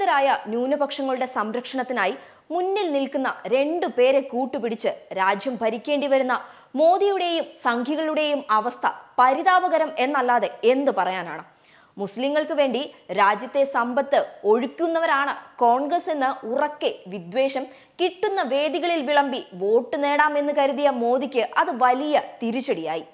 നിർഭയരായ ന്യൂനപക്ഷങ്ങളുടെ സംരക്ഷണത്തിനായി മുന്നിൽ നിൽക്കുന്ന രണ്ടു പേരെ കൂട്ടുപിടിച്ച് രാജ്യം ഭരിക്കേണ്ടി വരുന്ന മോദിയുടെയും സംഘികളുടെയും അവസ്ഥ പരിതാപകരം എന്നല്ലാതെ എന്ത് പറയാനാണ്? മുസ്ലിങ്ങൾക്ക് വേണ്ടി രാജ്യത്തെ സമ്പത്ത് ഒഴുക്കുന്നവരാണ് കോൺഗ്രസ് എന്ന് ഉറക്കെ വിദ്വേഷം കിട്ടുന്ന വേദികളിൽ വിളമ്പി വോട്ട് നേടാമെന്ന് കരുതിയ മോദിക്ക് അത് വലിയ തിരിച്ചടിയായി.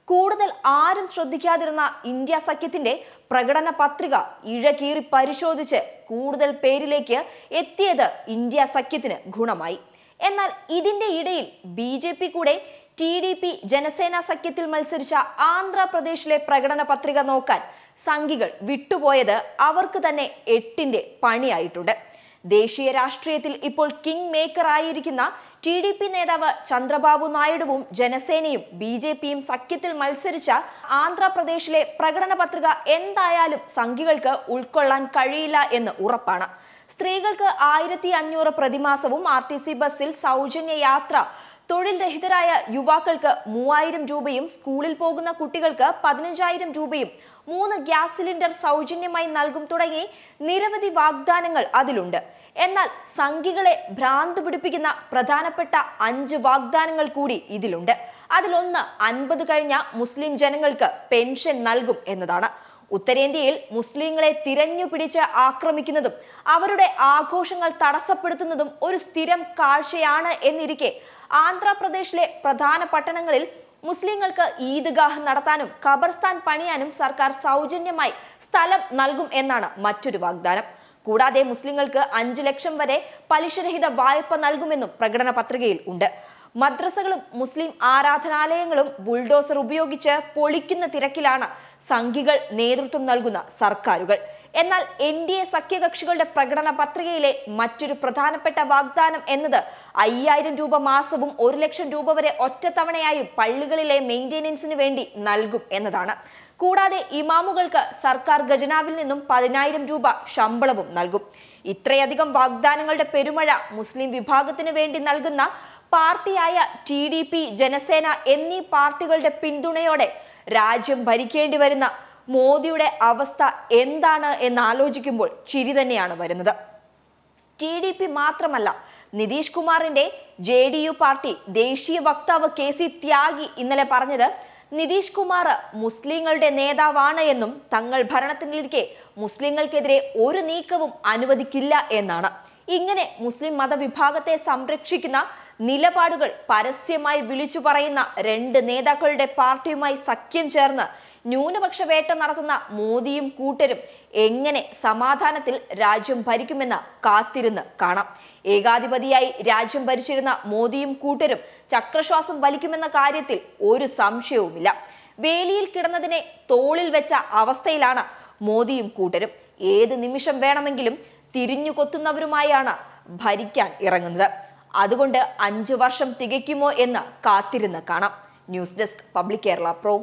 കൂടുതൽ ആരും ശ്രദ്ധിക്കാതിരുന്ന ഇന്ത്യ സഖ്യത്തിന്റെ പ്രകടന പത്രിക ഇഴകീറി പരിശോധിച്ച് കൂടുതൽ പേരിലേക്ക് എത്തിയത് ഇന്ത്യ സഖ്യത്തിന് ഗുണമായി. എന്നാൽ ഇതിന്റെ ഇടയിൽ BJP കൂടെ TDP ജനസേന സഖ്യത്തിൽ മത്സരിച്ച ആന്ധ്രാപ്രദേശിലെ പ്രകടന പത്രിക നോക്കാൻ സംഘികൾ വിട്ടുപോയത് അവർക്ക് തന്നെ എട്ടിന്റെ പണിയായിട്ടുണ്ട്. ദേശീയ രാഷ്ട്രീയത്തിൽ ഇപ്പോൾ കിങ് മേക്കർ ആയിരിക്കുന്ന TDP നേതാവ് ചന്ദ്രബാബു നായിഡുവും ജനസേനയും BJPയും സഖ്യത്തിൽ മത്സരിച്ച ആന്ധ്രാപ്രദേശിലെ പ്രകടന പത്രിക എന്തായാലും സംഘികൾക്ക് ഉൾക്കൊള്ളാൻ കഴിയില്ല എന്ന് ഉറപ്പാണ്. സ്ത്രീകൾക്ക് 1500 പ്രതിമാസവും RTC ബസ്സിൽ സൗജന്യ യാത്ര, തൊഴിൽ രഹിതരായ യുവാക്കൾക്ക് 3000 രൂപയും സ്കൂളിൽ പോകുന്ന കുട്ടികൾക്ക് 15000 രൂപയും 3 ഗ്യാസ് സിലിണ്ടർ സൗജന്യമായി നൽകും തുടങ്ങി നിരവധി വാഗ്ദാനങ്ങൾ അതിലുണ്ട്. എന്നാൽ സംഘികളെ ഭ്രാന്ത് പിടിപ്പിക്കുന്ന പ്രധാനപ്പെട്ട 5 വാഗ്ദാനങ്ങൾ കൂടി ഇതിലുണ്ട്. അതിലൊന്ന് 50 കഴിഞ്ഞ മുസ്ലിം ജനങ്ങൾക്ക് പെൻഷൻ നൽകും എന്നതാണ്. ഉത്തരേന്ത്യയിൽ മുസ്ലിങ്ങളെ തിരഞ്ഞു പിടിച്ച് ആക്രമിക്കുന്നതും അവരുടെ ആഘോഷങ്ങൾ തടസ്സപ്പെടുത്തുന്നതും ഒരു സ്ഥിരം കാഴ്ചയാണ് എന്നിരിക്കെ ആന്ധ്രാപ്രദേശിലെ പ്രധാന പട്ടണങ്ങളിൽ മുസ്ലിങ്ങൾക്ക് ഈദ്ഗാഹ് നടത്താനും ഖബർസ്ഥാൻ പണിയാനും സർക്കാർ സൗജന്യമായി സ്ഥലം നൽകും എന്നാണ് മറ്റൊരു വാഗ്ദാനം. കൂടാതെ മുസ്ലിങ്ങൾക്ക് 5 ലക്ഷം വരെ പലിശരഹിത വായ്പ നൽകുമെന്നും പ്രകടന പത്രികയിൽ ഉണ്ട്. മദ്രസകളും മുസ്ലിം ആരാധനാലയങ്ങളും ബുൾഡോസർ ഉപയോഗിച്ച് പൊളിക്കുന്ന തിരക്കിലാണ് സംഘികൾ നേതൃത്വം നൽകുന്ന സർക്കാരുകൾ. എന്നാൽ NDA സഖ്യകക്ഷികളുടെ പ്രകടന പത്രികയിലെ മറ്റൊരു പ്രധാനപ്പെട്ട വാഗ്ദാനം എന്നത് 5000 രൂപ മാസവും 1 ലക്ഷം രൂപ വരെ ഒറ്റത്തവണയായും പള്ളികളിലെ മെയിൻ്റെനൻസിന് വേണ്ടി നൽകും എന്നതാണ്. കൂടാതെ ഇമാമുകൾക്ക് സർക്കാർ ഖജനാവിൽ നിന്നും 10000 രൂപ ശമ്പളവും നൽകും. ഇത്രയധികം വാഗ്ദാനങ്ങളുടെ പെരുമഴ മുസ്ലിം വിഭാഗത്തിന് വേണ്ടി നൽകുന്ന പാർട്ടിയായ TDP, ജനസേന എന്നീ പാർട്ടികളുടെ പിന്തുണയോടെ രാജ്യം ഭരിക്കേണ്ടി വരുന്ന മോദിയുടെ അവസ്ഥ എന്താണ് എന്നാലോചിക്കുമ്പോൾ ചിരി തന്നെയാണ് വരുന്നത്. TDP മാത്രമല്ല, നിതീഷ് കുമാറിന്റെ JDU പാർട്ടി ദേശീയ വക്താവ് KC ത്യാഗി ഇന്നലെ പറഞ്ഞത് നിതീഷ് കുമാർ മുസ്ലിങ്ങളുടെ നേതാവാണ് എന്നും തങ്ങൾ ഭരണത്തിലിരിക്കെ മുസ്ലിങ്ങൾക്കെതിരെ ഒരു നീക്കവും അനുവദിക്കില്ല എന്നാണ്. ഇങ്ങനെ മുസ്ലിം മതവിഭാഗത്തെ സംരക്ഷിക്കുന്ന നിലപാടുകൾ പരസ്യമായി വിളിച്ചു പറയുന്ന 2 നേതാക്കളുടെ പാർട്ടിയുമായി സഖ്യം ചേർന്ന് ന്യൂനപക്ഷ വേട്ട നടത്തുന്ന മോദിയും കൂട്ടരും എങ്ങനെ സമാധാനത്തിൽ രാജ്യം ഭരിക്കുമെന്ന് കാത്തിരുന്ന് കാണാം. ഏകാധിപതിയായി രാജ്യം ഭരിച്ചിരുന്ന മോദിയും കൂട്ടരും ചക്രശ്വാസം വലിക്കുമെന്ന കാര്യത്തിൽ ഒരു സംശയവുമില്ല. വേലിയിൽ കിടന്നതിനെ തോളിൽ വെച്ച അവസ്ഥയിലാണ് മോദിയും കൂട്ടരും. ഏത് നിമിഷം വേണമെങ്കിലും തിരിഞ്ഞു കൊത്തുന്നവരുമായാണ് ഭരിക്കാൻ ഇറങ്ങുന്നത്. അതുകൊണ്ട് 5 വർഷം തികയ്ക്കുമോ എന്ന് കാത്തിരുന്ന് കാണാം. News desk public Kerala pro.